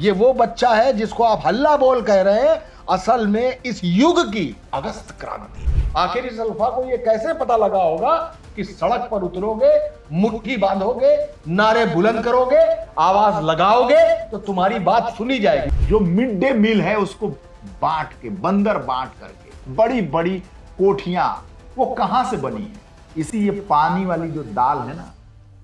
ये वो बच्चा है जिसको आप हल्ला बोल कह रहे हैं, असल में इस युग की अगस्त क्रांति। आखिर इस अल्फा को ये कैसे पता लगा होगा कि सड़क पर उतरोगे, मुट्ठी बांधोगे, नारे बुलंद करोगे, आवाज लगाओगे तो तुम्हारी बात सुनी जाएगी। जो मिड डे मील है उसको बांट के, बंदर बांट करके, बड़ी बड़ी कोठियां, वो कहां से बनी है? इसी ये पानी वाली जो दाल है ना,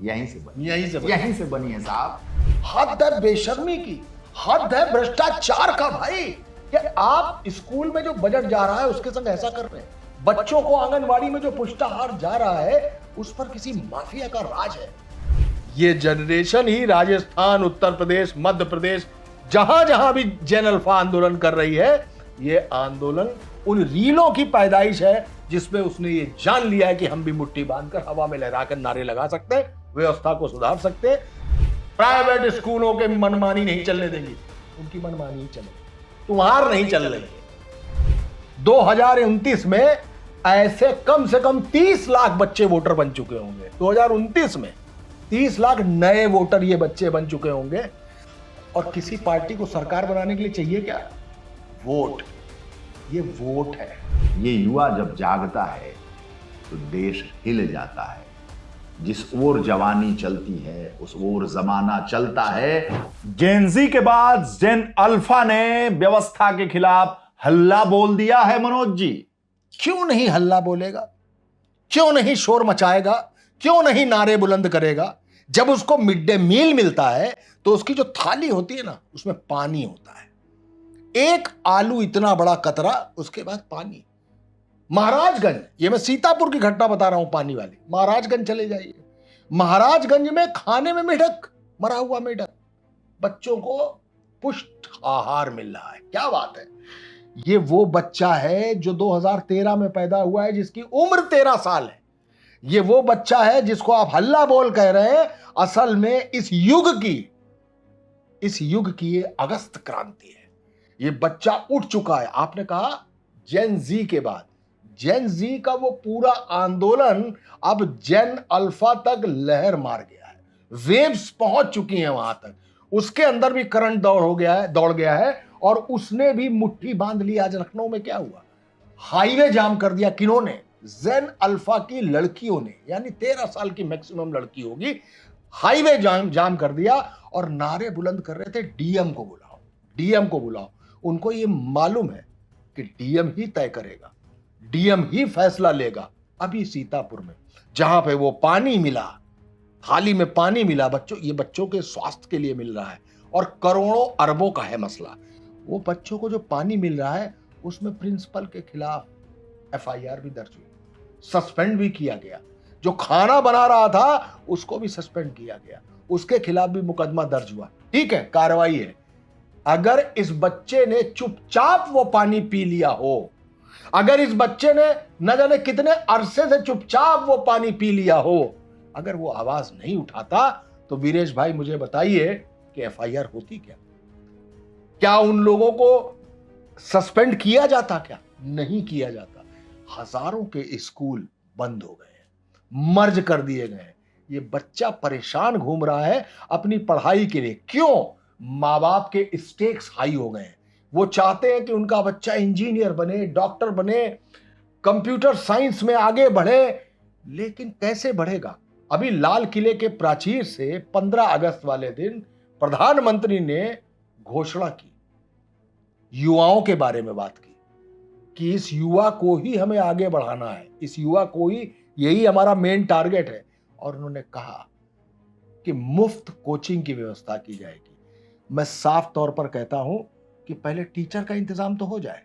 यहीं से बनी है साहब। हद है बेशर्मी की, हद है भ्रष्टाचार का भाई, कि आप स्कूल में जो बजट जा रहा है उसके संग ऐसा कर रहे हैं। बच्चों को आंगनवाड़ी में जो पुष्टाहार जा रहा है उस पर किसी माफिया का राज है। ये जनरेशन ही राजस्थान, उत्तर प्रदेश, मध्य प्रदेश, जहां जहां भी जैन अल्फा आंदोलन कर रही है, ये आंदोलन उन रीलों की पैदाइश है जिसमें उसने ये जान लिया है कि हम भी मुट्ठी बांधकर हवा में लहराकर नारे लगा सकते हैं, व्यवस्था को सुधार सकते हैं। प्राइवेट स्कूलों के मनमानी नहीं चलने देंगी, उनकी मनमानी ही चलेगी, तुम्हार नहीं चल रही है। 2029 में ऐसे कम से कम 30 लाख बच्चे वोटर बन चुके होंगे। 2029 में 30 लाख नए वोटर ये बच्चे बन चुके होंगे। और किसी पार्टी को सरकार बनाने के लिए चाहिए क्या? वोट। ये वोट है। ये युवा जब जागता है तो देश हिल जाता है। जिस ओर जवानी चलती है उस ओर जमाना चलता है। जेन ज़ी के बाद जेन अल्फा ने व्यवस्था के खिलाफ हल्ला बोल दिया है। मनोज जी, क्यों नहीं हल्ला बोलेगा? क्यों नहीं शोर मचाएगा? क्यों नहीं नारे बुलंद करेगा? जब उसको मिड डे मील मिलता है तो उसकी जो थाली होती है ना, उसमें पानी होता है। एक आलू इतना बड़ा कतरा, उसके बाद पानी। महाराजगंज, ये मैं सीतापुर की घटना बता रहा हूं पानी वाली। महाराजगंज चले जाइए, महाराजगंज में खाने में मेढक, मरा हुआ मेढक, बच्चों को पुष्ट आहार मिल रहा है। क्या बात है। ये वो बच्चा है जो 2013 में पैदा हुआ है, जिसकी उम्र 13 साल है। ये वो बच्चा है जिसको आप हल्ला बोल कह रहे हैं, असल में इस युग की ये अगस्त क्रांति है। ये बच्चा उठ चुका है। आपने कहा जेन जी के बाद, जेन जी का वो पूरा आंदोलन अब जेन अल्फा तक लहर मार गया है। वेव्स पहुंच चुकी हैं वहां तक। उसके अंदर भी करंट दौड़ गया है और उसने भी मुट्ठी बांध ली। आज लखनऊ में क्या हुआ? हाईवे जाम कर दिया। किन्होंने? जेन अल्फा की लड़कियों ने, यानी 13 साल की मैक्सिमम लड़की होगी। हाईवे जाम कर दिया और नारे बुलंद कर रहे थे, डीएम को बुलाओ, डीएम को बुलाओ। उनको ये मालूम है कि डीएम ही तय करेगा, डीएम ही फैसला लेगा। अभी सीतापुर में जहां पे वो पानी मिला, थाली में पानी मिला बच्चों के स्वास्थ्य के लिए मिल रहा है और करोड़ों अरबों का है मसला। वो बच्चों को जो पानी मिल रहा है उसमें प्रिंसिपल के खिलाफ एफआईआर भी दर्ज हुई, सस्पेंड भी किया गया। जो खाना बना रहा था उसको भी सस्पेंड किया गया, उसके खिलाफ भी मुकदमा दर्ज हुआ। ठीक है, कार्रवाई है। अगर इस बच्चे ने चुपचाप वो पानी पी लिया हो, अगर इस बच्चे ने न जाने कितने अरसे से चुपचाप वो पानी पी लिया हो, अगर वो आवाज नहीं उठाता तो वीरेश भाई मुझे बताइए कि एफआईआर होती क्या? क्या उन लोगों को सस्पेंड किया जाता? क्या नहीं किया जाता। हजारों के स्कूल बंद हो गए हैं, मर्ज कर दिए गए हैं। ये बच्चा परेशान घूम रहा है अपनी पढ़ाई के लिए। क्यों? माँ बाप के स्टेक्स हाई हो गए हैं। वो चाहते हैं कि उनका बच्चा इंजीनियर बने, डॉक्टर बने, कंप्यूटर साइंस में आगे बढ़े। लेकिन कैसे बढ़ेगा? अभी लाल किले के प्राचीर से 15 अगस्त वाले दिन प्रधानमंत्री ने घोषणा की, युवाओं के बारे में बात की कि इस युवा को ही हमें आगे बढ़ाना है, इस युवा को ही, यही हमारा मेन टारगेट है। और उन्होंने कहा कि मुफ्त कोचिंग की व्यवस्था की जाएगी। मैं साफ तौर पर कहता हूं कि पहले टीचर का इंतजाम तो हो जाए,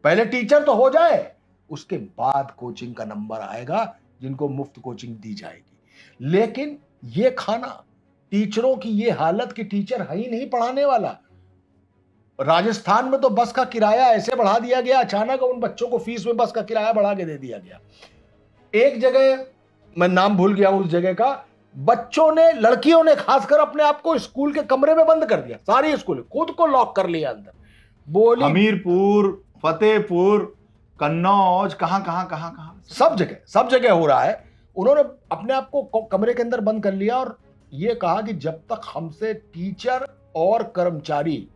पहले टीचर तो हो जाए, उसके बाद कोचिंग का नंबर आएगा जिनको मुफ्त कोचिंग दी जाएगी। लेकिन ये खाना, टीचरों की ये हालत कि टीचर है ही नहीं पढ़ाने वाला। राजस्थान में तो बस का किराया ऐसे बढ़ा दिया गया, अचानक उन बच्चों को फीस में बस का किराया बढ़ा के दे दिया गया। एक जगह, मैं नाम भूल गया उस जगह का, बच्चों ने, लड़कियों ने खासकर अपने आप को स्कूल के कमरे में बंद कर दिया। सारी स्कूल खुद को लॉक कर लिया अंदर। बोली हमीरपुर, फतेहपुर, कन्नौज, कहां सब जगह हो रहा है। उन्होंने अपने आप को कमरे के अंदर बंद कर लिया और ये कहा कि जब तक हमसे टीचर और कर्मचारी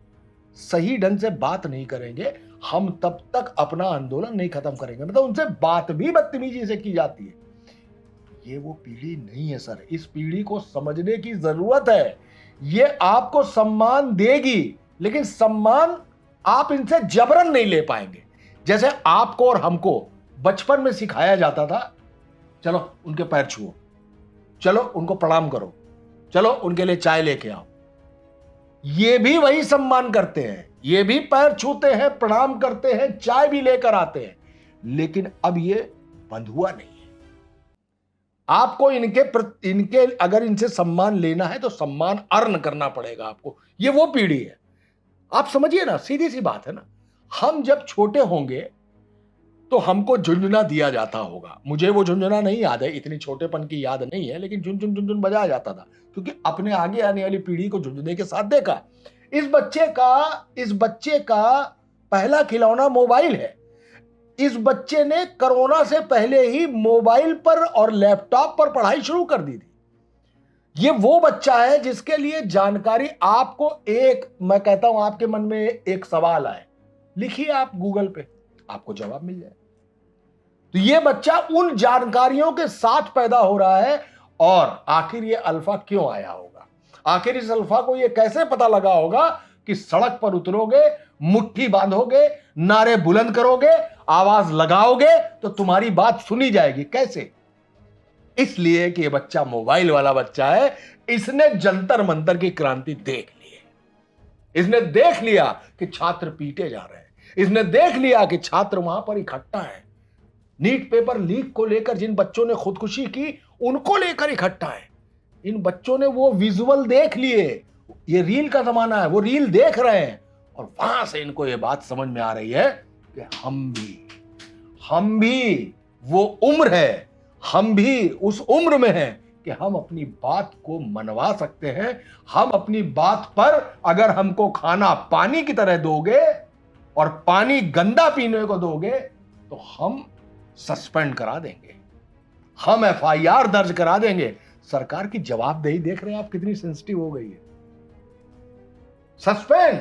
सही ढंग से बात नहीं करेंगे, हम तब तक अपना आंदोलन नहीं खत्म करेंगे। मतलब उनसे बात भी बदतमीजी से की जाती है। ये वो पीढ़ी नहीं है सर, इस पीढ़ी को समझने की जरूरत है। ये आपको सम्मान देगी, लेकिन सम्मान आप इनसे जबरन नहीं ले पाएंगे। जैसे आपको और हमको बचपन में सिखाया जाता था, चलो उनके पैर छुओ, चलो उनको प्रणाम करो, चलो उनके लिए चाय लेके आओ। ये भी वही सम्मान करते हैं, ये भी पैर छूते हैं, प्रणाम करते हैं, चाय भी लेकर आते हैं, लेकिन अब ये बंद हुआ नहीं है। आपको इनके अगर इनसे सम्मान लेना है तो सम्मान अर्न करना पड़ेगा आपको। ये वो पीढ़ी है, आप समझिए ना, सीधी सी बात है ना। हम जब छोटे होंगे तो हमको झुंझुना दिया जाता होगा। मुझे वो झुंझुना नहीं याद है, इतनी छोटेपन की याद नहीं है, लेकिन झुनझुन झुनझुन बजाया जाता था, क्योंकि अपने आगे आने वाली पीढ़ी को झुंझुने के साथ देखा। इस बच्चे का पहला खिलौना मोबाइल है। इस बच्चे ने कोरोना से पहले ही मोबाइल पर और लैपटॉप पर पढ़ाई शुरू कर दी थी। ये वो बच्चा है जिसके लिए जानकारी आपको मैं कहता हूं आपके मन में एक सवाल आए, लिखिए आप गूगल पे, आपको जवाब मिल जाए। तो ये बच्चा उन जानकारियों के साथ पैदा हो रहा है। और आखिर ये अल्फा क्यों आया होगा? आखिर इस अल्फा को ये कैसे पता लगा होगा कि सड़क पर उतरोगे, मुट्ठी बांधोगे, नारे बुलंद करोगे, आवाज लगाओगे तो तुम्हारी बात सुनी जाएगी? कैसे? इसलिए कि ये बच्चा मोबाइल वाला बच्चा है। इसने जंतर मंतर की क्रांति देख ली है। इसने देख लिया कि छात्र पीटे जा रहे हैं, इसने देख लिया कि छात्र वहां पर इकट्ठा है। नीट पेपर लीक को लेकर जिन बच्चों ने खुदकुशी की, उनको लेकर इकट्ठा है। इन बच्चों ने वो विजुअल देख लिए। ये रील का जमाना है, वो रील देख रहे हैं और वहां से इनको ये बात समझ में आ रही है कि हम भी वो उम्र है, हम भी उस उम्र में हैं कि हम अपनी बात को मनवा सकते हैं। हम अपनी बात पर अगर हमको खाना पानी की तरह दोगे और पानी गंदा पीने को दोगे तो हम सस्पेंड करा देंगे, हम एफआईआर दर्ज करा देंगे। सरकार की जवाबदेही देख रहे हैं आप कितनी सेंसिटिव हो गई है। सस्पेंड,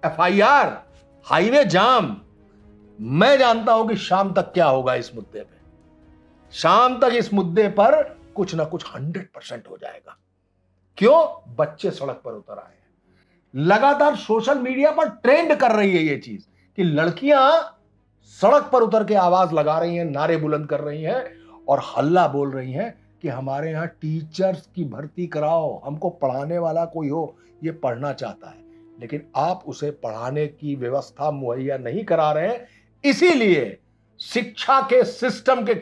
एफआईआर, हाईवे जाम। मैं जानता हूं कि शाम तक क्या होगा इस मुद्दे पे। शाम तक इस मुद्दे पर कुछ ना कुछ 100% हो जाएगा। क्यों? बच्चे सड़क पर उतर आए हैं। लगातार सोशल मीडिया पर ट्रेंड कर रही है ये चीज कि लड़कियां सड़क पर उतर के आवाज लगा रही हैं, नारे बुलंद कर रही हैं और हल्ला बोल रही हैं कि हमारे यहां टीचर्स की भर्ती कराओ, हमको पढ़ाने वाला कोई हो, ये पढ़ना चाहता है, लेकिन आप उसे पढ़ाने की व्यवस्था मुहैया नहीं करा रहे हैं। इसीलिए शिक्षा के सिस्टम के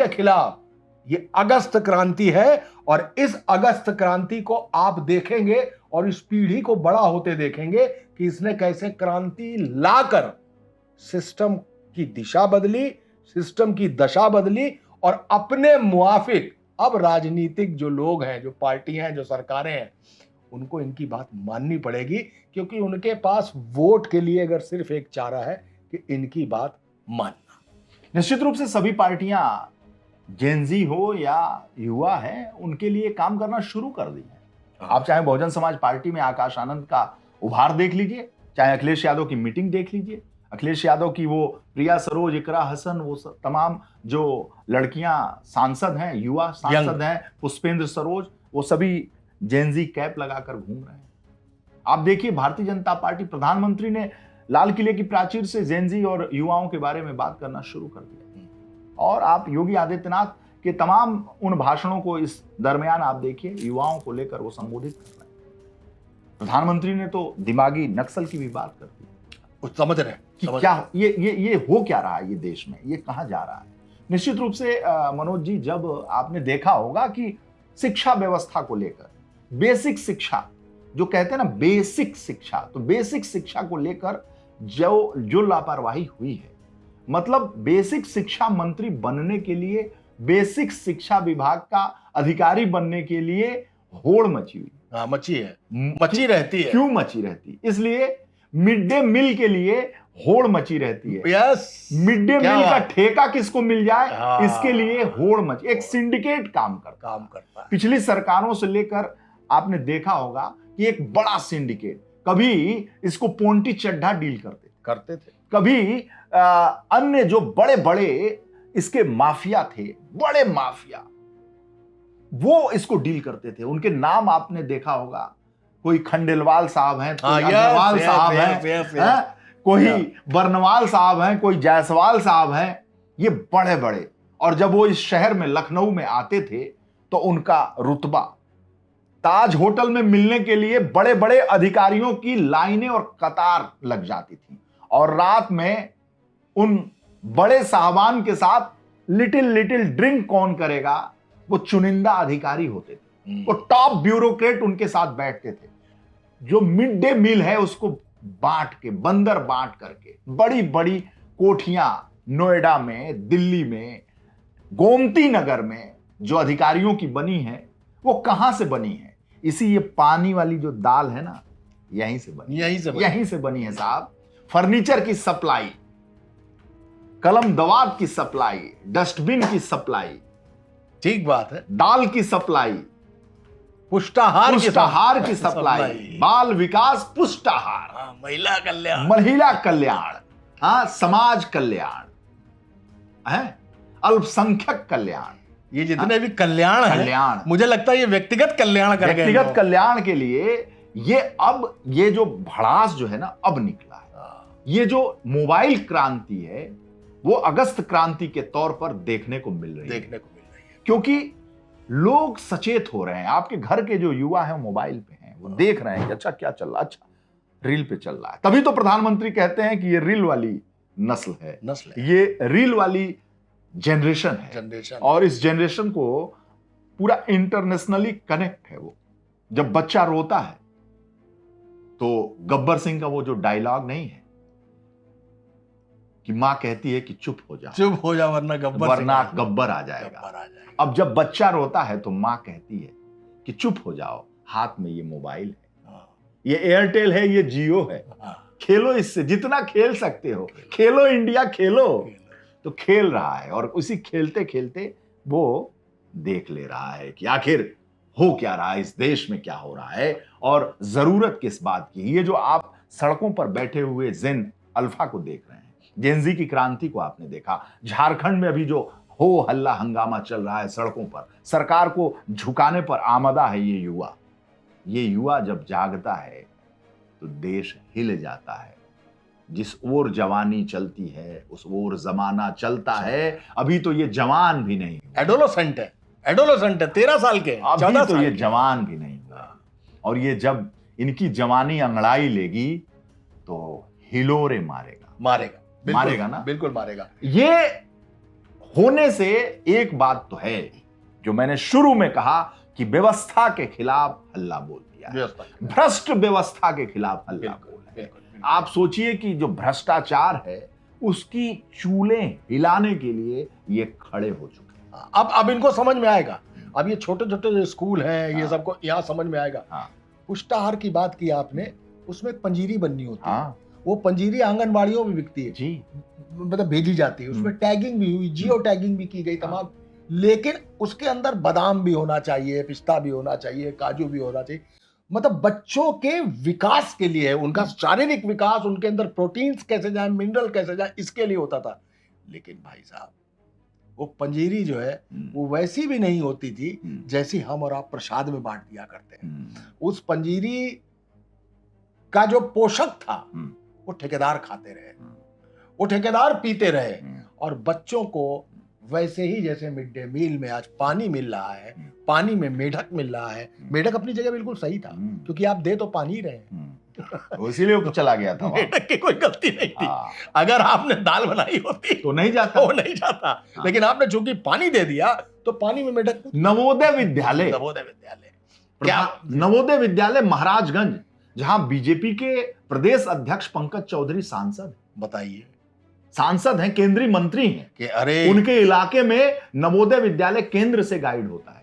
खिलाफ ये अगस्त क्रांति है। और इस अगस्त क्रांति को आप देखेंगे और इस पीढ़ी को बड़ा होते देखेंगे कि इसने कैसे क्रांति लाकर सिस्टम की दिशा बदली, सिस्टम की दशा बदली और अपने मुआफिक अब राजनीतिक जो लोग हैं, जो पार्टियां हैं, जो सरकारें हैं, उनको इनकी बात माननी पड़ेगी, क्योंकि उनके पास वोट के लिए अगर सिर्फ एक चारा है कि इनकी बात मानना। निश्चित रूप से सभी पार्टियां, जेनजी हो या युवा है, उनके लिए काम करना शुरू कर दी है। आप चाहे बहुजन समाज पार्टी में आकाश आनंद का उभार देख लीजिए, चाहे अखिलेश यादव की मीटिंग देख लीजिए, अखिलेश यादव की वो प्रिया सरोज, इकरा हसन, वो तमाम जो लड़कियां सांसद हैं, युवा सांसद हैं, पुष्पेंद्र सरोज, वो सभी जेनजी कैप लगाकर घूम रहे हैं। आप देखिए भारतीय जनता पार्टी, प्रधानमंत्री ने लाल किले की प्राचीर से जेनजी और युवाओं के बारे में बात करना शुरू कर दिया। और आप योगी आदित्यनाथ के तमाम उन भाषणों को इस दरमियान आप देखिए, युवाओं को लेकर वो संबोधित कर रहे हैं। प्रधानमंत्री ने तो दिमागी नक्सल की भी बात कर दी। कुछ समझ रहे हैं कि क्या ये हो क्या रहा है, ये देश में ये कहां जा रहा है। निश्चित रूप से मनोज जी, जब आपने देखा होगा कि शिक्षा व्यवस्था को लेकर, बेसिक शिक्षा जो कहते हैं ना, बेसिक शिक्षा, तो बेसिक शिक्षा को लेकर जो लापरवाही हुई है, मतलब बेसिक शिक्षा मंत्री बनने के लिए, बेसिक शिक्षा विभाग का अधिकारी बनने के लिए होड़ मची हुई। हाँ, मची है, मची रहती है। क्यों मची रहती? इसलिए मिड डे मील के लिए होड़ मची रहती है। यस, मिड डे मील का ठेका किसको मिल जाए, हाँ, इसके लिए होड़ मची, एक सिंडिकेट काम करता है। पिछली पिछली सरकारों से लेकर आपने देखा होगा कि एक बड़ा सिंडिकेट, कभी इसको पोंटी चड्ढा डील करते थे, कभी अन्य जो बड़े बड़े इसके माफिया थे, बड़े माफिया, वो इसको डील करते थे। उनके नाम आपने देखा होगा, कोई खंडेलवाल साहब हैं, कोई अग्रवाल साहब हैं, कोई बर्नवाल साहब हैं, कोई जायसवाल साहब हैं, ये बड़े बड़े। और जब वो इस शहर में लखनऊ में आते थे तो उनका रुतबा, ताज होटल में मिलने के लिए बड़े बड़े अधिकारियों की लाइनें और कतार लग जाती थी, और रात में उन बड़े साहबान के साथ लिटिल लिटिल ड्रिंक कौन करेगा, वो चुनिंदा अधिकारी होते थे, वो टॉप ब्यूरोक्रेट उनके साथ बैठते थे, जो मिड डे मील है उसको बांट के, बंदर बांट करके, बड़ी बड़ी कोठियां नोएडा में, दिल्ली में, गोमती नगर में जो अधिकारियों की बनी है, वो कहां से बनी है? इसी ये पानी वाली जो दाल है ना, यहीं से बनी है साहब। फर्नीचर की सप्लाई, कलम दवात की सप्लाई, डस्टबिन की सप्लाई, ठीक बात है, दाल की सप्लाई, पुष्टाहार की सप्लाई, बाल विकास पुष्टाहार, महिला कल्याण, हाँ, समाज कल्याण है, अल्पसंख्यक कल्याण, ये जितने भी कल्याण है, मुझे लगता है ये व्यक्तिगत कल्याण कर गए। व्यक्तिगत कल्याण के लिए ये जो भड़ास जो है ना, अब निकला है। ये जो मोबाइल क्रांति है, वो अगस्त क्रांति के तौर पर देखने को मिल रही है, क्योंकि लोग सचेत हो रहे हैं। आपके घर के जो युवा हैं मोबाइल पे हैं, वो देख रहे हैं कि अच्छा क्या चल रहा है, अच्छा रील पे चल रहा है। तभी तो प्रधानमंत्री कहते हैं कि ये रील वाली नस्ल है, ये रील वाली जनरेशन है, और इस जनरेशन को पूरा इंटरनेशनली कनेक्ट है। वो जब बच्चा रोता है तो गब्बर सिंह का वो जो डायलॉग नहीं है कि मां कहती है कि चुप हो जा वरना गब्बर आ जाएगा। अब जब बच्चा रोता है तो मां कहती है कि चुप हो जाओ, हाथ में ये मोबाइल है, ये एयरटेल है, ये जियो है, खेलो इससे, जितना खेल सकते हो खेलो, इंडिया खेलो। तो खेल रहा है, और उसी खेलते खेलते वो देख ले रहा है कि आखिर हो क्या रहा है, इस देश में क्या हो रहा है, और जरूरत किस बात की। ये जो आप सड़कों पर बैठे हुए जेन अल्फा को देख रहे हैं, जेनजी की क्रांति को आपने देखा, झारखंड में अभी जो हो हल्ला हंगामा चल रहा है सड़कों पर, सरकार को झुकाने पर आमदा है ये युवा जब जागता है तो देश हिल जाता है। जिस ओर जवानी चलती है उस ओर जमाना चलता है। अभी तो ये जवान भी नहीं, एडोलोसेंट है 13 साल के, अभी तो ये जवान भी नहीं हुआ, और ये जब इनकी जवानी अंगड़ाई लेगी तो हिलोरे मारेगा ना, बिल्कुल मारेगा। ये होने से एक बात तो है जो मैंने शुरू में कहा कि व्यवस्था के खिलाफ हल्ला बोल दिया, भ्रष्ट व्यवस्था के खिलाफ हल्ला बोल। आप सोचिए कि जो भ्रष्टाचार है उसकी चूलें हिलाने के लिए ये खड़े हो चुके हैं। अब इनको समझ में आएगा, अब ये छोटे छोटे जो स्कूल हैं, ये सबको यहाँ समझ में आएगा। पुष्टाहार की बात की आपने, उसमें पंजीरी बननी होती है, वो पंजीरी आंगनबाड़ियों में बिकती है जी, मतलब भेजी जाती है, उसमें टैगिंग भी हुई, जियो टैगिंग भी की गई तमाम, लेकिन उसके अंदर बादाम भी होना चाहिए, पिस्ता भी होना चाहिए, काजू भी होना चाहिए, मतलब बच्चों के विकास के लिए, उनका शारीरिक विकास, उनके अंदर प्रोटीन्स कैसे जाए, मिनरल कैसे जाए, इसके लिए होता था। लेकिन भाई साहब वो पंजीरी जो है वो वैसी भी नहीं होती थी जैसी हम और आप प्रसाद में बांट दिया करते हैं। उस पंजीरी का जो पोषक था वो ठेकेदार खाते रहे, वो ठेकेदार पीते रहे, और बच्चों को वैसे ही जैसे मिड डे मील में आज पानी मिल रहा है, पानी में मेढक मिल रहा है। मेढक अपनी जगह बिल्कुल सही था, क्योंकि आप दे तो पानी ही रहे, इसीलिए वो चला गया था। मेढक की कोई गलती नहीं थी। अगर आपने दाल बनाई होती तो नहीं जाता, लेकिन आपने चूंकि पानी दे दिया तो पानी में मेढक। नवोदय विद्यालय क्या? नवोदय विद्यालय महाराजगंज, जहां बीजेपी के प्रदेश अध्यक्ष पंकज चौधरी सांसद, बताइए, सांसद हैं, केंद्रीय मंत्री हैं कि अरे उनके इलाके में नवोदय विद्यालय केंद्र से गाइड होता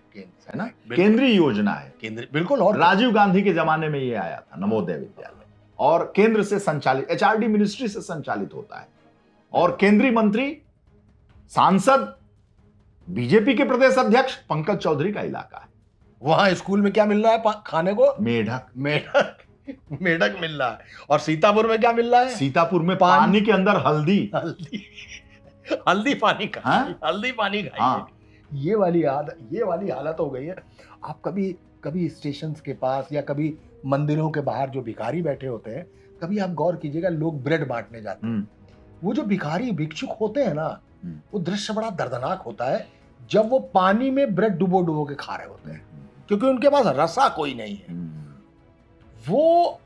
है ना, केंद्रीय योजना है, बिल्कुल। और राजीव गांधी के जमाने में ये आया था नवोदय विद्यालय, और केंद्र से संचालित, एचआरडी मिनिस्ट्री से संचालित होता है, और केंद्रीय मंत्री, सांसद, बीजेपी के प्रदेश अध्यक्ष पंकज चौधरी का इलाका है। वहां स्कूल में क्या मिल रहा है खाने को? मेढक। मेढक। मेढक मिल रहा है। और सीतापुर में क्या मिल रहा है? सीतापुर में पानी के अंदर हल्दी। हल्दी। हल्दी पानी खाइए। हाँ? हल्दी पानी खाइए। हाँ। ये वाली हालत हो गई है। आप कभी कभी स्टेशन के पास या कभी मंदिरों के बाहर जो भिखारी बैठे होते हैं, कभी आप गौर कीजिएगा, लोग ब्रेड बांटने जाते हैं। वो जो भिखारी भिक्षुक होते हैं ना, वो दृश्य बड़ा दर्दनाक होता है जब वो पानी में ब्रेड डुबो डुबो के खा रहे होते हैं, क्योंकि उनके पास रसा कोई नहीं है। वो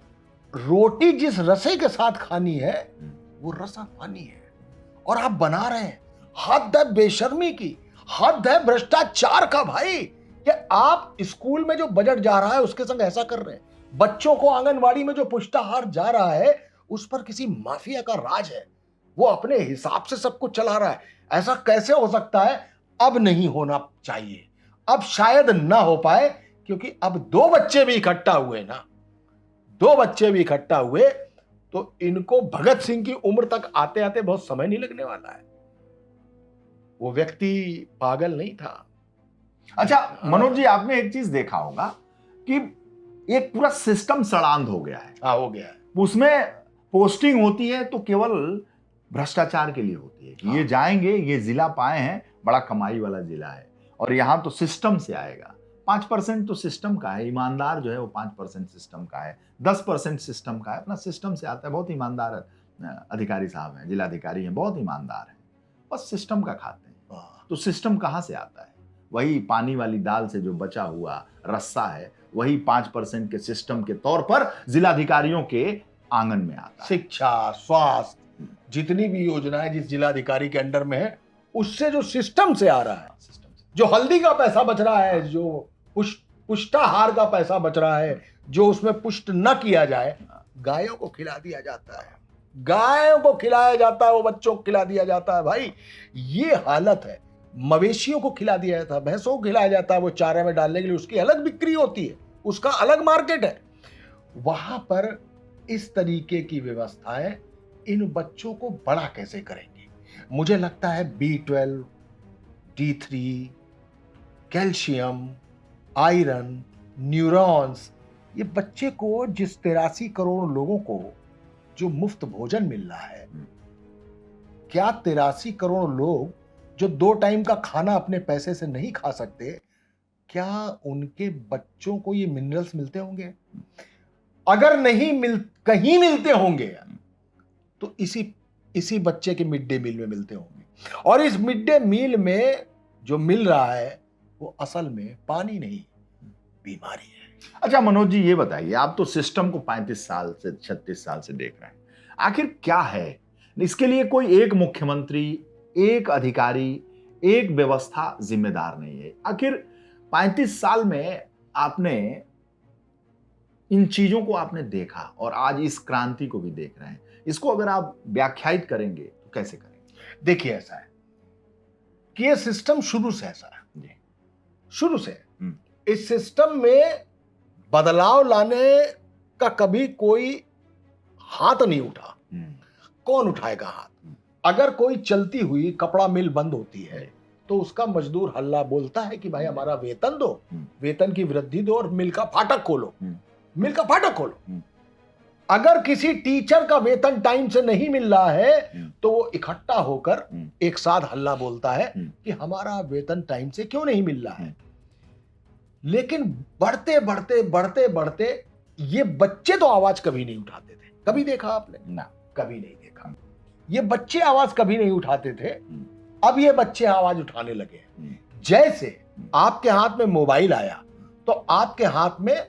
रोटी जिस रसे के साथ खानी है, वो रसा पानी है, और आप बना रहे हैं। हद है बेशर्मी की, हद है भ्रष्टाचार का भाई, कि आप स्कूल में जो बजट जा रहा है उसके संग ऐसा कर रहे हैं। बच्चों को आंगनवाड़ी में जो पुष्टाहार जा रहा है उस पर किसी माफिया का राज है, वो अपने हिसाब से सब कुछ चला रहा है। ऐसा कैसे हो सकता है? अब नहीं होना चाहिए, अब शायद ना हो पाए, क्योंकि अब 2 बच्चे भी इकट्ठा हुए ना, 2 बच्चे भी इकट्ठा हुए तो इनको भगत सिंह की उम्र तक आते आते बहुत समय नहीं लगने वाला है। वो व्यक्ति पागल नहीं था। अच्छा मनोज जी, आपने एक चीज देखा होगा कि एक पूरा सिस्टम सड़ांध हो गया है। हाँ, हो गया है। उसमें पोस्टिंग होती है तो केवल भ्रष्टाचार के लिए होती है कि ये जाएंगे, ये जिला पाए हैं, बड़ा कमाई वाला जिला है, और यहां तो सिस्टम से आएगा। 5% तो सिस्टम का है, ईमानदार जो है वो 5% सिस्टम का है, 10% सिस्टम का है, अपना सिस्टम से आता है। बहुत ईमानदार अधिकारी साहब हैं, जिलाधिकारी हैं, बहुत ईमानदार हैं, बस सिस्टम का खाते हैं। तो सिस्टम कहां से आता है? वही पानी वाली दाल से जो बचा हुआ रस्सा है, वही 5% के सिस्टम के तौर पर जिलाधिकारियों के आंगन में आता है। शिक्षा, स्वास्थ्य, जितनी भी योजनाएं जिस जिलाधिकारी के अंडर में है, उससे जो सिस्टम से आ रहा है, सिस्टम से जो हल्दी का पैसा बच रहा है, जो पुष्टाहार का पैसा बच रहा है, जो उसमें पुष्ट न किया जाए, गायों को खिला दिया जाता है, गायों को खिलाया जाता है, वो बच्चों को खिला दिया जाता है। भाई ये हालत है। मवेशियों को खिला दिया जाता है, भैंसों को खिलाया जाता है, वो चारे में डालने के लिए उसकी अलग बिक्री होती है, उसका अलग मार्केट है। वहां पर इस तरीके की व्यवस्थाएं इन बच्चों को बड़ा कैसे करेंगी? मुझे लगता है B12, D3, calcium, iron, neurons, ये बच्चे को जिस 83 करोड़ लोगों को जो मुफ्त भोजन मिल रहा है, क्या 83 करोड़ लोग जो 2 टाइम का खाना अपने पैसे से नहीं खा सकते, क्या उनके बच्चों को ये मिनरल्स मिलते होंगे? अगर कहीं मिलते होंगे तो इसी बच्चे के मिड डे मील में मिलते होंगे। और इस मिड डे मील में जो मिल रहा है वो असल में पानी नहीं, बीमारी है। अच्छा मनोज जी, ये बताइए, आप तो सिस्टम को 35 साल से 36 साल से देख रहे हैं, आखिर क्या है इसके लिए? कोई एक मुख्यमंत्री, एक अधिकारी, एक व्यवस्था जिम्मेदार नहीं है। आखिर 35 साल में आपने इन चीजों को आपने देखा और आज इस क्रांति को भी देख रहे हैं, इसको अगर आप व्याख्यायित करेंगे तो कैसे करेंगे? देखिए, ऐसा है कि ये सिस्टम शुरू से ऐसा है, शुरू से इस सिस्टम में बदलाव लाने का कभी कोई हाथ नहीं उठा। कौन उठाएगा हाथ? अगर कोई चलती हुई कपड़ा मिल बंद होती है तो उसका मजदूर हल्ला बोलता है कि भाई हमारा वेतन दो, वेतन की वृद्धि दो और मिल का फाटक खोलो, मिल का फाटक खोलो। अगर किसी टीचर का वेतन टाइम से नहीं मिल रहा है तो वो इकट्ठा होकर एक साथ हल्ला बोलता है कि हमारा वेतन टाइम से क्यों नहीं मिल रहा है। लेकिन बढ़ते बढ़ते बढ़ते बढ़ते ये बच्चे तो आवाज कभी नहीं उठाते थे। कभी देखा आपने? ना, कभी नहीं देखा। ये बच्चे आवाज कभी नहीं उठाते थे, अब ये बच्चे आवाज उठाने लगे। जैसे आपके हाथ में मोबाइल आया तो आपके हाथ में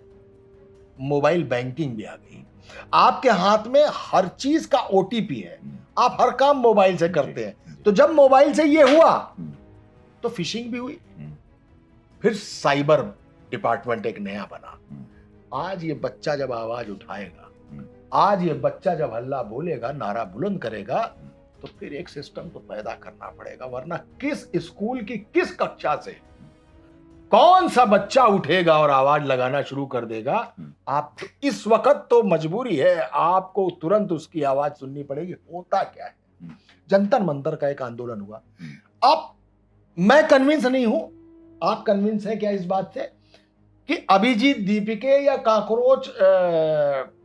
मोबाइल बैंकिंग भी आ गई, आपके हाथ में हर चीज का OTP है, आप हर काम मोबाइल से करते हैं। तो जब मोबाइल से ये हुआ तो फिशिंग भी हुई, फिर साइबर डिपार्टमेंट एक नया बना। आज ये बच्चा जब आवाज उठाएगा, आज ये बच्चा जब हल्ला बोलेगा, नारा बुलंद करेगा, तो फिर एक सिस्टम तो पैदा करना पड़ेगा, वरना किस स्कूल की किस कक्षा से कौन सा बच्चा उठेगा और आवाज लगाना शुरू कर देगा? आप इस वक्त तो मजबूरी है, आपको तुरंत उसकी आवाज सुननी पड़ेगी। होता क्या है, जंतर मंतर का एक आंदोलन हुआ। अब मैं कन्विंस नहीं हूं, आप कन्विंस हैं क्या इस बात से कि अभिजीत दीपिके या कॉकरोच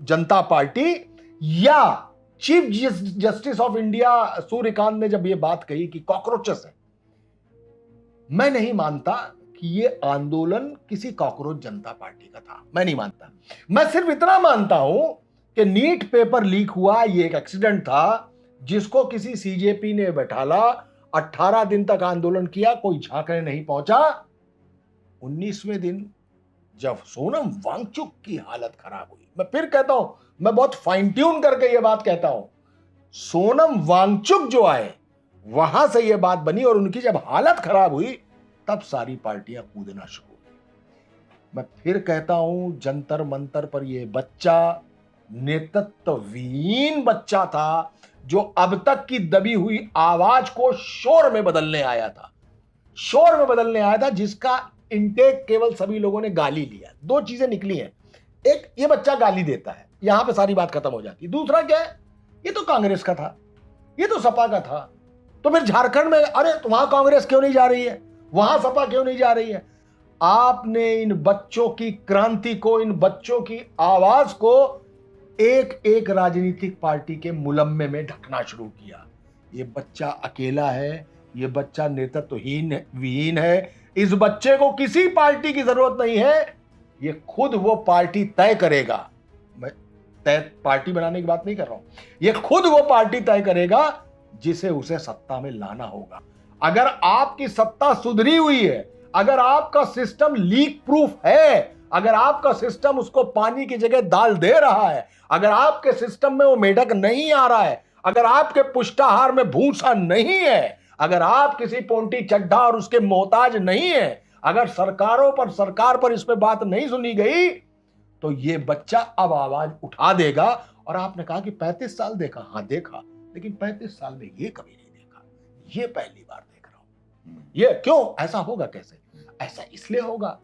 जनता पार्टी या chief justice of India Suryakant ने जब ये बात कही कि कॉकरोचेस है, मैं नहीं मानता कि ये आंदोलन किसी कॉकरोच जनता पार्टी का था। मैं नहीं मानता। मैं सिर्फ इतना मानता हूं कि नीट पेपर लीक हुआ, ये एक एक्सीडेंट था जिसको किसी सीजेपी ने बैठाला, 18 दिन तक आंदोलन किया, कोई झांकने नहीं पहुंचा। 19वें दिन जब सोनम वांगचुक की हालत खराब हुई, मैं फिर कहता हूं, मैं बहुत फाइन ट्यून करके यह बात कहता हूं, सोनम वांगचुक जो आए वहां से यह बात बनी और उनकी जब हालत खराब हुई तब सारी पार्टियां कूदना शुरू हुई। मैं फिर कहता हूं, जंतर मंतर पर यह बच्चा नेतृत्वहीन बच्चा था जो अब तक की दबी हुई आवाज को शोर में बदलने आया था, शोर में बदलने आया था, जिसका इनटेक केवल सभी लोगों ने गाली लिया। दो चीजें निकली हैं, एक ये बच्चा गाली देता है, यहां पे सारी बात खत्म हो जाती है। दूसरा क्या है, ये तो कांग्रेस का था, ये तो सपा का था, तो फिर झारखंड में अरे तो वहां कांग्रेस क्यों नहीं जा रही है, वहां सपा क्यों नहीं जा रही है? आपने इन बच्चों की क्रांति को, इन बच्चों की आवाज को एक एक राजनीतिक पार्टी के मुलम्मे में ढकना शुरू किया। ये बच्चा अकेला है, ये बच्चा नेतृत्वहीन विहीन है, इस बच्चे को किसी पार्टी की जरूरत नहीं है, ये खुद वो पार्टी तय करेगा। मैं तय पार्टी बनाने की बात नहीं कर रहा हूं, ये खुद वो पार्टी तय करेगा जिसे उसे सत्ता में लाना होगा। अगर आपकी सत्ता सुधरी हुई है, अगर आपका सिस्टम लीक प्रूफ है, अगर आपका सिस्टम उसको पानी की जगह दाल दे रहा है, अगर आपके सिस्टम में वो मेढक नहीं आ रहा है, अगर आपके पुष्टाहार में भूसा नहीं है, अगर आप किसी पोंटी चड्ढा और उसके मोहताज नहीं है, अगर सरकार पर इस पे बात नहीं सुनी गई, तो ये बच्चा अब आवाज उठा देगा। और आपने कहा कि 35 साल देखा, हाँ देखा, लेकिन 35 साल में ये कभी नहीं देखा, ये पहली बार देख रहा हूं। ये क्यों ऐसा होगा? कैसे ऐसा? इसलिए होगा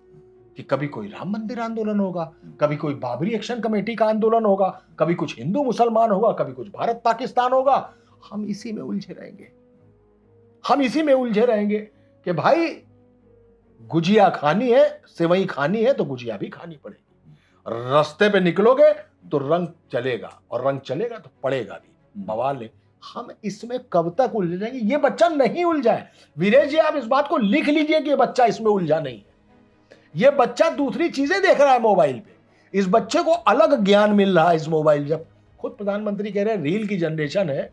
कि कभी कोई राम मंदिर आंदोलन होगा, कभी कोई बाबरी एक्शन कमेटी का आंदोलन होगा, कभी कुछ हिंदू मुसलमान होगा, कभी कुछ भारत पाकिस्तान होगा। हम इसी में उलझे रहेंगे, हम इसी में उलझे रहेंगे कि भाई गुजिया खानी है, सेवई खानी है तो गुजिया भी खानी पड़ेगी। रास्ते पे निकलोगे तो रंग चलेगा, और रंग चलेगा तो पड़ेगा भी, बवाल है। हम इसमें कब तक उलझे रहेंगे? ये बच्चा नहीं उलझा है। वीरेश जी, आप इस बात को लिख लीजिए कि ये बच्चा इसमें उलझा नहीं है। ये बच्चा दूसरी चीजें देख रहा है मोबाइल पे। इस बच्चे को अलग ज्ञान मिल रहा है इस मोबाइल। जब खुद प्रधानमंत्री कह रहे हैं रील की जनरेशन है,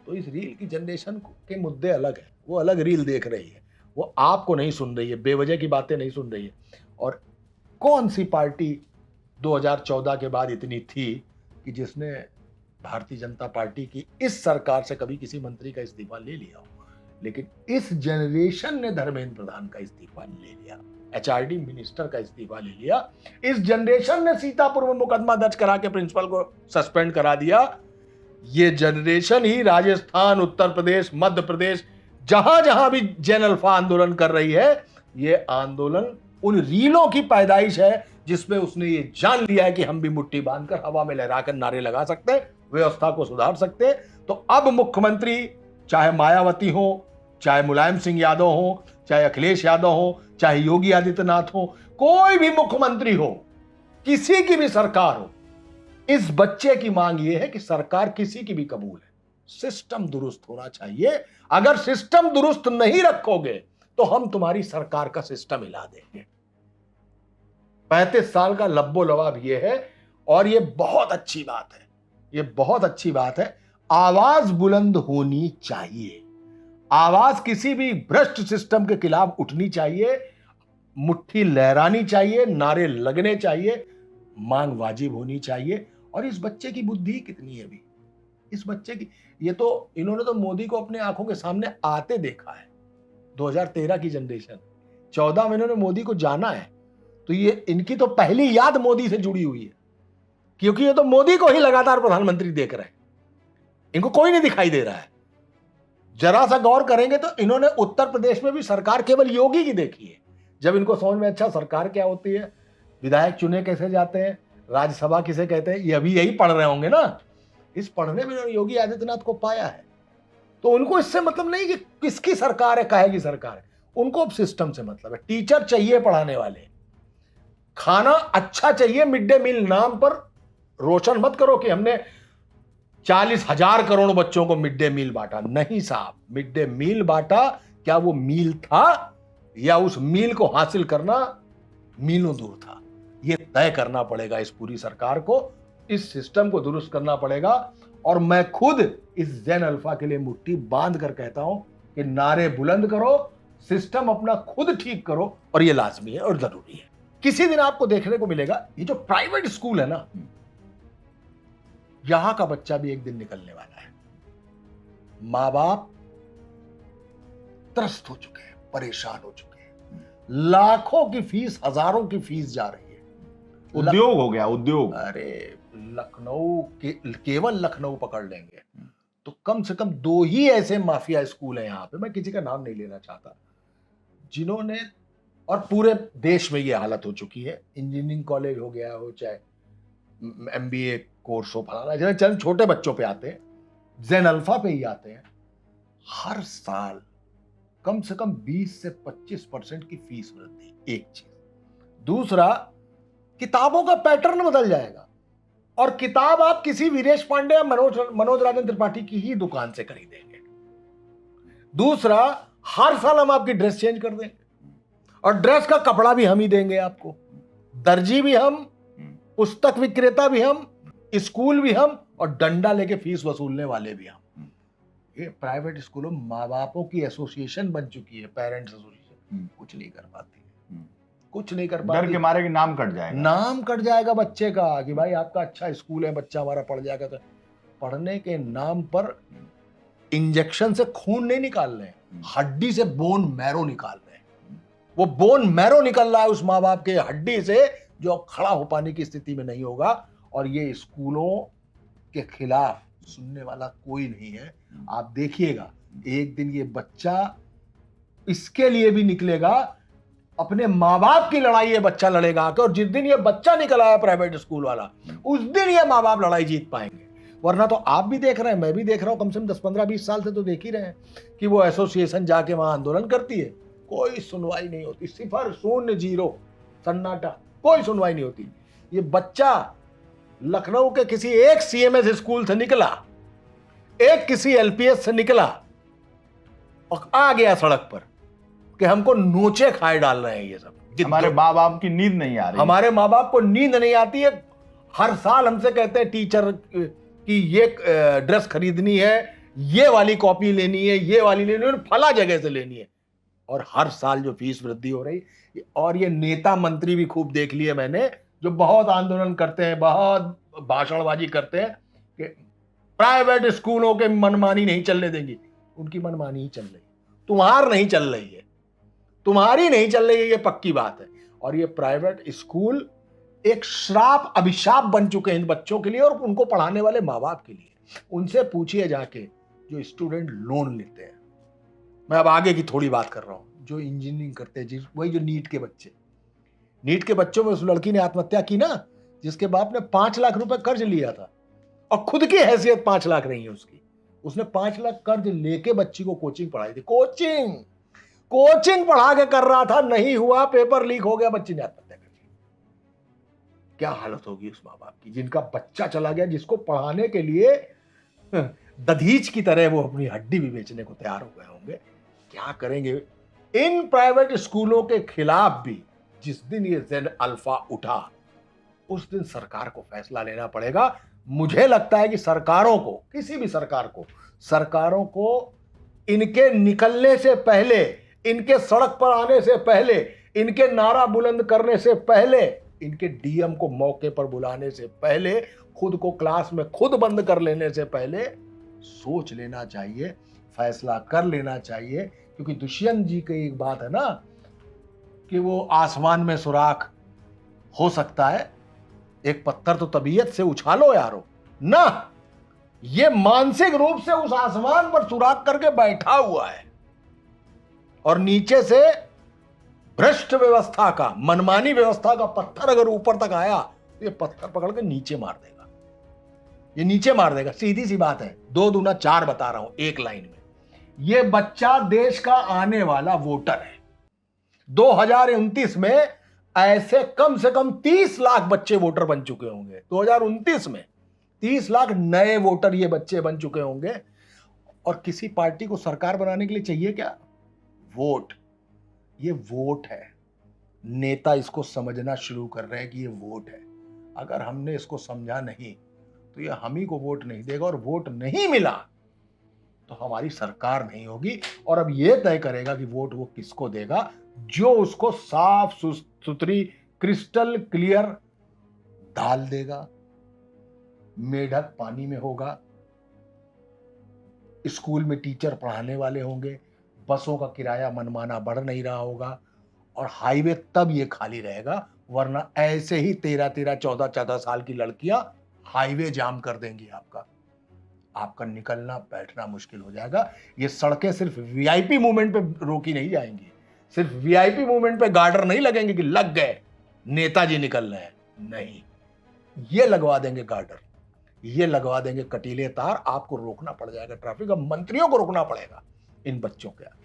तो इस रील की जनरेशन के मुद्दे अलग है, वो अलग रील देख रही है, वो आपको नहीं सुन रही है, बेवजह की बातें नहीं सुन रही है। और कौन सी पार्टी 2014 के बाद इतनी थी कि जिसने भारतीय जनता पार्टी की इस सरकार से कभी किसी मंत्री का इस्तीफा ले लिया हो? लेकिन इस जनरेशन ने धर्मेंद्र प्रधान का इस्तीफा ले लिया, एचआरडी मिनिस्टर का इस्तीफा ले लिया। इस जनरेशन ने सीतापुर में मुकदमा दर्ज करा के प्रिंसिपल को सस्पेंड करा दिया। ये जनरेशन ही राजस्थान, उत्तर प्रदेश, मध्य प्रदेश, जहां जहां भी जैन अल्फा आंदोलन कर रही है, ये आंदोलन उन रीलों की पैदाइश है जिसमें उसने ये जान लिया है कि हम भी मुट्ठी बांधकर हवा में लहराकर नारे लगा सकते हैं, व्यवस्था को सुधार सकते हैं। तो अब मुख्यमंत्री चाहे मायावती हो, चाहे मुलायम सिंह यादव हो, चाहे अखिलेश यादव हो, चाहे योगी आदित्यनाथ हो, कोई भी मुख्यमंत्री हो, किसी की भी सरकार हो, इस बच्चे की मांग यह है कि सरकार किसी की भी कबूल है, सिस्टम दुरुस्त होना चाहिए। अगर सिस्टम दुरुस्त नहीं रखोगे तो हम तुम्हारी सरकार का सिस्टम हिला देंगे। 35 साल का लब्बो लवाब ये है, और ये बहुत अच्छी बात है, ये बहुत अच्छी बात है। आवाज बुलंद होनी चाहिए, आवाज किसी भी भ्रष्ट सिस्टम के खिलाफ उठनी चाहिए, मुट्ठी लहरानी चाहिए, नारे लगने चाहिए, मांग वाजिब होनी चाहिए। और इस बच्चे की बुद्धि कितनी है अभी, इस बच्चे की, ये तो इन्होंने तो मोदी को अपने आंखों के सामने आते देखा है। 2013 की जनरेशन, 14 में इन्होंने मोदी को जाना है, तो ये इनकी तो पहली याद मोदी से जुड़ी हुई है, क्योंकि ये तो मोदी को ही लगातार प्रधानमंत्री देख रहे हैं, इनको कोई नहीं दिखाई दे रहा है। जरा सा गौर करेंगे तो इन्होंने उत्तर प्रदेश में भी सरकार केवल योगी की देखी है। जब इनको समझ में अच्छा सरकार क्या होती है, विधायक चुने कैसे जाते हैं, राज्यसभा किसे कहते हैं, ये अभी यही पढ़ रहे होंगे ना, इस पढ़ने में इन्होंने योगी आदित्यनाथ को पाया है। तो उनको इससे मतलब नहीं कि किसकी सरकार है, काहे की सरकार है, उनको अब सिस्टम से मतलब है। टीचर चाहिए पढ़ाने वाले, खाना अच्छा चाहिए, मिड डे मील नाम पर रोशन मत करो कि हमने 40,000 करोड़ बच्चों को मिड डे मील बांटा। नहीं साहब, मिड डे मील बांटा, क्या वो मील था या उस मील को हासिल करना मीलों दूर था? ये तय करना पड़ेगा इस पूरी सरकार को, इस सिस्टम को दुरुस्त करना पड़ेगा। और मैं खुद इस जेन अल्फा के लिए मुट्ठी बांध कर कहता हूं कि नारे बुलंद करो, सिस्टम अपना खुद ठीक करो, और ये लाजमी है और जरूरी है। किसी दिन आपको देखने को मिलेगा ये जो प्राइवेट स्कूल है ना, यहां का बच्चा भी एक दिन निकलने वाला है। मां बाप त्रस्त हो चुके हैं, परेशान हो चुके हैं, लाखों की फीस, हजारों की फीस जा रही है। उद्योग हो गया, उद्योग। अरे लखनऊ के, केवल लखनऊ पकड़ लेंगे तो कम से कम 2 ही ऐसे माफिया स्कूल हैं यहां पे, मैं किसी का नाम नहीं लेना चाहता, जिन्होंने, और पूरे देश में ये हालत हो चुकी है। इंजीनियरिंग कॉलेज हो गया हो, चाहे MBA कोर्स हो, फलाना, जैसे चंद छोटे बच्चों पे आते हैं, जेन अल्फा पे ही आते हैं। हर साल कम से कम 20 से 25% की फीस वृद्धि, एक चीज। दूसरा, किताबों का पैटर्न बदल जाएगा, और किताब आप किसी वीरेश पांडे या मनोज राजन त्रिपाठी की ही दुकान से खरीदेंगे। दूसरा, हर साल हम आपकी ड्रेस चेंज कर देंगे, और ड्रेस का कपड़ा भी हम ही देंगे आपको, दर्जी भी हम, पुस्तक विक्रेता भी हम, स्कूल भी हम, और डंडा लेके फीस वसूलने वाले भी हम। ये प्राइवेट स्कूलों माँ बापों की एसोसिएशन बन चुकी है, पेरेंट्स एसोसिएशन, कुछ नहीं कर पाती, कुछ नहीं कर पाती। डर के मारे कि नाम कट जाएगा, नाम कट जाएगा बच्चे का, कि भाई आपका अच्छा स्कूल है, बच्चा हमारा पढ़ जाएगा। तो पढ़ने के नाम पर इंजेक्शन से खून नहीं निकाल रहे, हड्डी से बोन मैरो निकाल रहे हैं। वो बोन मैरो निकल रहा है उस माँ बाप के हड्डी से, जो खड़ा हो पाने की स्थिति में नहीं होगा। और ये स्कूलों के खिलाफ सुनने वाला कोई नहीं है। आप देखिएगा, एक दिन ये बच्चा इसके लिए भी निकलेगा, अपने माँ बाप की लड़ाई ये बच्चा लड़ेगा आके, और जिस दिन ये बच्चा निकल आया प्राइवेट स्कूल वाला, उस दिन ये माँ बाप लड़ाई जीत पाएंगे। वरना तो आप भी देख रहे हैं, मैं भी देख रहा हूं, कम से कम 10-15-20 साल से तो देख ही रहे हैं कि वो एसोसिएशन जाके वहां आंदोलन करती है, कोई सुनवाई नहीं होती, 0, 0, सन्नाटा, कोई सुनवाई नहीं होती। ये बच्चा लखनऊ के किसी एक CMS स्कूल से निकला, एक किसी LPS से निकला, और आ गया सड़क पर कि हमको नोचे खाए डाल रहे हैं ये सब। हमारे माँ बाप की नींद नहीं आ रही, हमारे माँ बाप को नींद नहीं आती है। हर साल हमसे कहते हैं टीचर कि ये ड्रेस खरीदनी है, ये वाली कॉपी लेनी है, ये वाली लेनी है, फला जगह से लेनी है। और हर साल जो फीस वृद्धि हो रही, और ये नेता मंत्री भी खूब देख लिए मैंने, जो बहुत आंदोलन करते हैं, बहुत भाषणबाजी करते हैं कि प्राइवेट स्कूलों के मनमानी नहीं चलने देंगी। उनकी मनमानी ही चल रही, तुम्हार नहीं चल रही है, तुम्हारी नहीं चल रही है, ये पक्की बात है। और ये प्राइवेट स्कूल एक श्राप, अभिशाप बन चुके हैं इन बच्चों के लिए और उनको पढ़ाने वाले माँ बाप के लिए। उनसे पूछिए जाके, जो स्टूडेंट लोन लेते हैं, मैं अब आगे की थोड़ी बात कर रहा हूं, जो इंजीनियरिंग करते हैं, वही जो नीट के बच्चे, नीट के बच्चों में उस लड़की ने आत्महत्या की ना, जिसके बाप ने 5 लाख रुपए कर्ज लिया था, और खुद की हैसियत 5 लाख नहीं है उसकी। उसने 5 लाख कर्ज लेके बच्ची को कोचिंग पढ़ाई थी, कोचिंग पढ़ा के कर रहा था, नहीं हुआ, पेपर लीक हो गया, बच्ची ने आत्महत्या कर ली। क्या हालत होगी उस माँ बाप की, जिनका बच्चा चला गया, जिसको पढ़ाने के लिए दधीच की तरह वो अपनी हड्डी भी बेचने को तैयार हो गए होंगे। क्या करेंगे इन प्राइवेट स्कूलों के खिलाफ भी? जिस दिन ये जेन अल्फा उठा, उस दिन सरकार को फैसला लेना पड़ेगा। मुझे लगता है कि सरकारों को, किसी भी सरकारों को इनके निकलने से पहले, इनके सड़क पर आने से पहले, इनके नारा बुलंद करने से पहले, इनके DM को मौके पर बुलाने से पहले, खुद को क्लास में खुद बंद कर लेने से पहले सोच लेना चाहिए, फैसला कर लेना चाहिए। क्योंकि दुष्यंत जी की एक बात है ना कि वो आसमान में सुराख हो सकता है, एक पत्थर तो तबीयत से उछालो यारो ना, ये मानसिक रूप से उस आसमान पर सुराख करके बैठा हुआ है, और नीचे से भ्रष्ट व्यवस्था का, मनमानी व्यवस्था का पत्थर अगर ऊपर तक आया तो ये पत्थर पकड़ के नीचे मार देगा, ये नीचे मार देगा। सीधी सी बात है, 2 दूना 4 बता रहा हूं एक लाइन में। ये बच्चा देश का आने वाला वोटर है। 2029 में ऐसे कम से कम 30 लाख बच्चे वोटर बन चुके होंगे 2029 में। 30 लाख नए वोटर ये बच्चे बन चुके होंगे। और किसी पार्टी को सरकार बनाने के लिए चाहिए क्या? वोट। ये वोट है। नेता इसको समझना शुरू कर रहे हैं कि ये वोट है। अगर हमने इसको समझा नहीं तो ये हम ही को वोट नहीं देगा, और वोट नहीं मिला तो हमारी सरकार नहीं होगी। और अब ये तय करेगा कि वोट वो किसको देगा, जो उसको साफ सुथरी क्रिस्टल क्लियर दाल देगा, मेढक पानी में होगा, स्कूल में टीचर पढ़ाने वाले होंगे, बसों का किराया मनमाना बढ़ नहीं रहा होगा, और हाईवे तब ये खाली रहेगा, वरना ऐसे ही 13-13, 14-14 साल की लड़कियां हाईवे जाम कर देंगी। आपका निकलना बैठना मुश्किल हो जाएगा। ये सड़कें सिर्फ वीआईपी मूवमेंट पे रोकी नहीं जाएंगी, सिर्फ वीआईपी मूवमेंट पे गार्डर नहीं लगेंगे कि लग गए नेताजी निकल रहे हैं, नहीं, ये लगवा देंगे गार्डर, ये लगवा देंगे कटीले तार। आपको रोकना पड़ जाएगा ट्रैफिक। अब मंत्रियों को रोकना पड़ेगा इन बच्चों के आगे।